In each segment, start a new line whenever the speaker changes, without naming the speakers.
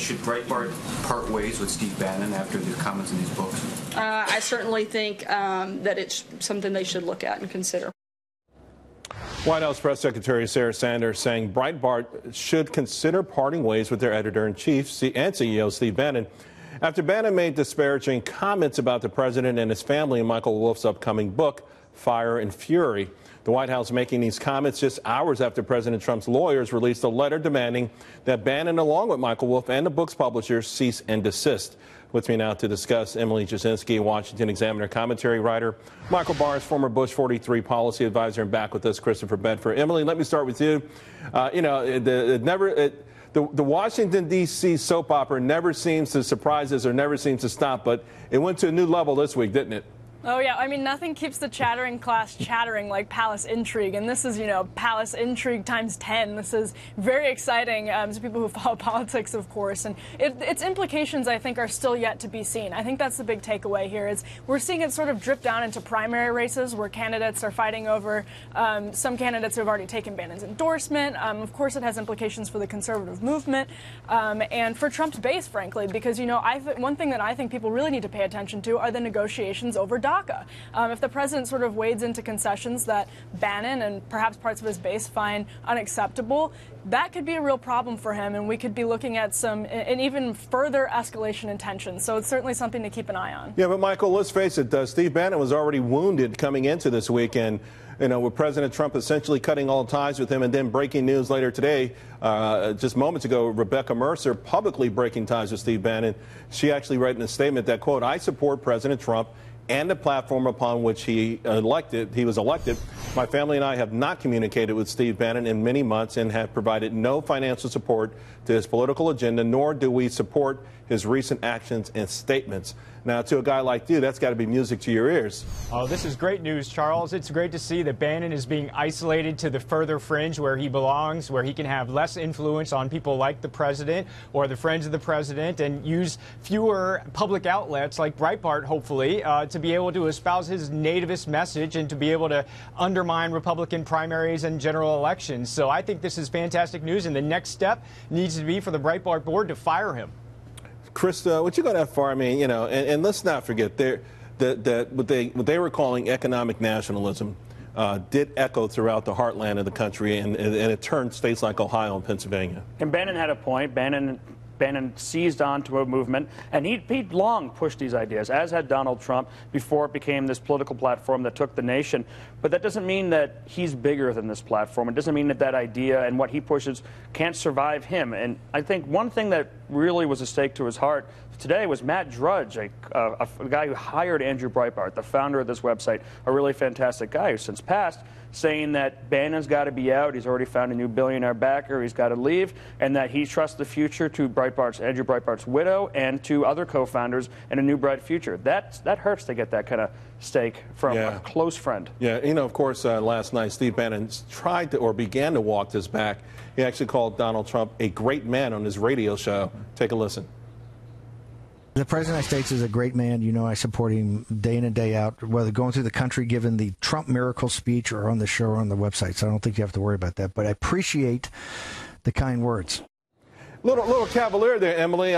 Should Breitbart part ways with Steve Bannon after the comments in these books?
I certainly think that it's something they should look at and consider.
White House Press Secretary Sarah Sanders saying Breitbart should consider parting ways with their editor-in-chief and CEO Steve Bannon after Bannon made disparaging comments about the president and his family in Michael Wolff's upcoming book, Fire and Fury. The White House making these comments just hours after President Trump's lawyers released a letter demanding that Bannon, along with Michael Wolff and the book's publishers, cease and desist. With me now to discuss, Emily Jashinsky, Washington Examiner commentary writer, Michael Barr's former Bush 43 policy advisor, and back with us, Christopher Bedford. Emily, let me start with you. The Washington, D.C. soap opera never seems to surprise us or never seems to stop, but it went to a new level this week, didn't it?
Oh, yeah. I mean, nothing keeps the chattering class chattering like palace intrigue. And this is, palace intrigue times 10. This is very exciting to people who follow politics, of course. And its implications, I think, are still yet to be seen. I think that's the big takeaway here is we're seeing it sort of drip down into primary races where candidates are fighting over some candidates who have already taken Bannon's endorsement. Of course, it has implications for the conservative movement and for Trump's base, frankly, because, one thing that I think people really need to pay attention to are the negotiations over DACA. If the president sort of wades into concessions that Bannon and perhaps parts of his base find unacceptable, that could be a real problem for him, and we could be looking at an even further escalation in tension. So it's certainly something to keep an eye on.
Yeah, but Michael, let's face it, Steve Bannon was already wounded coming into this weekend. With President Trump essentially cutting all ties with him, and then breaking news later today, just moments ago, Rebecca Mercer publicly breaking ties with Steve Bannon. She actually wrote in a statement that, quote, "I support President Trump and the platform upon which he was elected. My family and I have not communicated with Steve Bannon in many months and have provided no financial support to his political agenda, nor do we support his recent actions and statements." Now, to a guy like you, that's got to be music to your ears.
Oh, this is great news, Charles. It's great to see that Bannon is being isolated to the further fringe where he belongs, where he can have less influence on people like the president or the friends of the president and use fewer public outlets like Breitbart, hopefully, to be able to espouse his nativist message and to be able to undermine Republican primaries and general elections. So I think this is fantastic news, and the next step needs to be for the Breitbart board to fire him.
Krista, what you go that far? I mean, and let's not forget, what they were calling economic nationalism did echo throughout the heartland of the country, and it turned states like Ohio and Pennsylvania.
And Bannon had a point. Bannon seized on to a movement, and he'd long pushed these ideas, as had Donald Trump, before it became this political platform that took the nation. But that doesn't mean that he's bigger than this platform. It doesn't mean that that idea and what he pushes can't survive him. And I think one thing that really was a stake to his heart today was Matt Drudge, a guy who hired Andrew Breitbart, the founder of this website, a really fantastic guy who's since passed, saying that Bannon's got to be out. He's already found a new billionaire backer. He's got to leave, and that he trusts the future to Andrew Breitbart's widow and to other co-founders and a new bright future. That hurts to get that kind of stake from a close friend.
Yeah, of course, last night Steve Bannon tried to or began to walk this back. He actually called Donald Trump a great man on his radio show. Take a listen.
The President of the United States is a great man. I support him day in and day out, whether going through the country giving the Trump miracle speech or on the show or on the website. So I don't think you have to worry about that. But I appreciate the kind words.
Little cavalier there, Emily.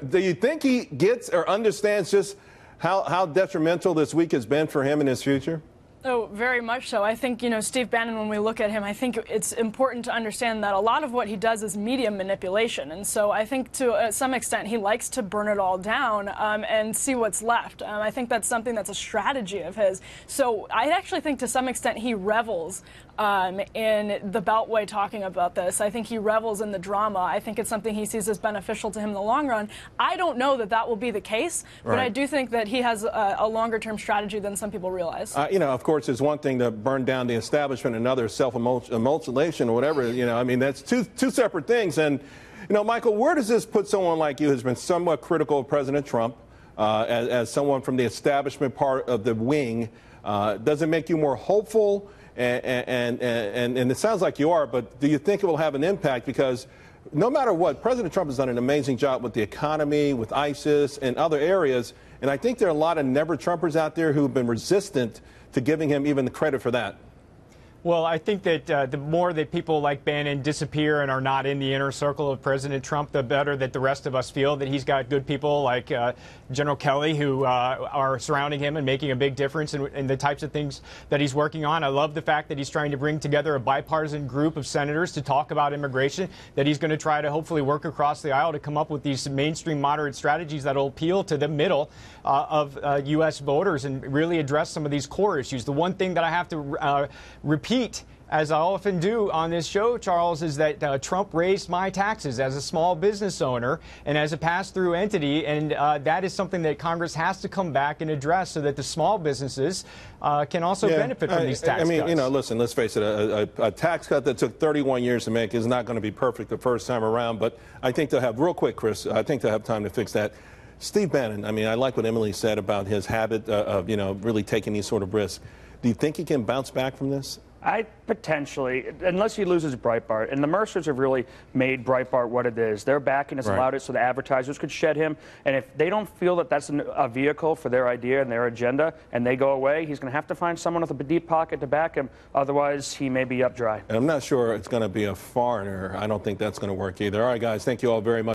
Do you think he gets or understands just how detrimental this week has been for him in his future?
Oh, very much so. I think, Steve Bannon, when we look at him, I think it's important to understand that a lot of what he does is media manipulation. And so I think to some extent he likes to burn it all down and see what's left. I think that's something that's a strategy of his. So I actually think to some extent he revels in the Beltway talking about this. I think he revels in the drama. I think it's something he sees as beneficial to him in the long run. I don't know that will be the case, but I do think that he has a longer-term strategy than some people realize.
Of course, it's one thing to burn down the establishment, another self-immolation or whatever. I mean, that's two separate things. And, Michael, where does this put someone like you who's been somewhat critical of President Trump as someone from the establishment part of the wing? Does it make you more hopeful? And it sounds like you are, but do you think it will have an impact? Because no matter what, President Trump has done an amazing job with the economy, with ISIS, and other areas. And I think there are a lot of never-Trumpers out there who have been resistant to giving him even the credit for that.
Well, I think that the more that people like Bannon disappear and are not in the inner circle of President Trump, the better that the rest of us feel that he's got good people like General Kelly who are surrounding him and making a big difference in the types of things that he's working on. I love the fact that he's trying to bring together a bipartisan group of senators to talk about immigration, that he's going to try to hopefully work across the aisle to come up with these mainstream moderate strategies that will appeal to the middle of U.S. voters and really address some of these core issues. The one thing that I have to repeat, as I often do on this show, Charles, is that Trump raised my taxes as a small business owner and as a pass-through entity, and that is something that Congress has to come back and address so that the small businesses can also benefit from these tax cuts.
You know, listen, let's face it, a tax cut that took 31 years to make is not going to be perfect the first time around, but I think they'll have, real quick, Chris, I think they'll have time to fix that. Steve Bannon, I mean, I like what Emily said about his habit of, you know, really taking these sort of risks. Do you think he can bounce back from this?
Potentially, unless he loses Breitbart. And the Mercers have really made Breitbart what it is. Their backing has allowed it so the advertisers could shed him. And if they don't feel that that's a vehicle for their idea and their agenda, and they go away, he's going to have to find someone with a deep pocket to back him. Otherwise, he may be up dry.
And I'm not sure it's going to be a foreigner. I don't think that's going to work either. All right, guys, thank you all very much.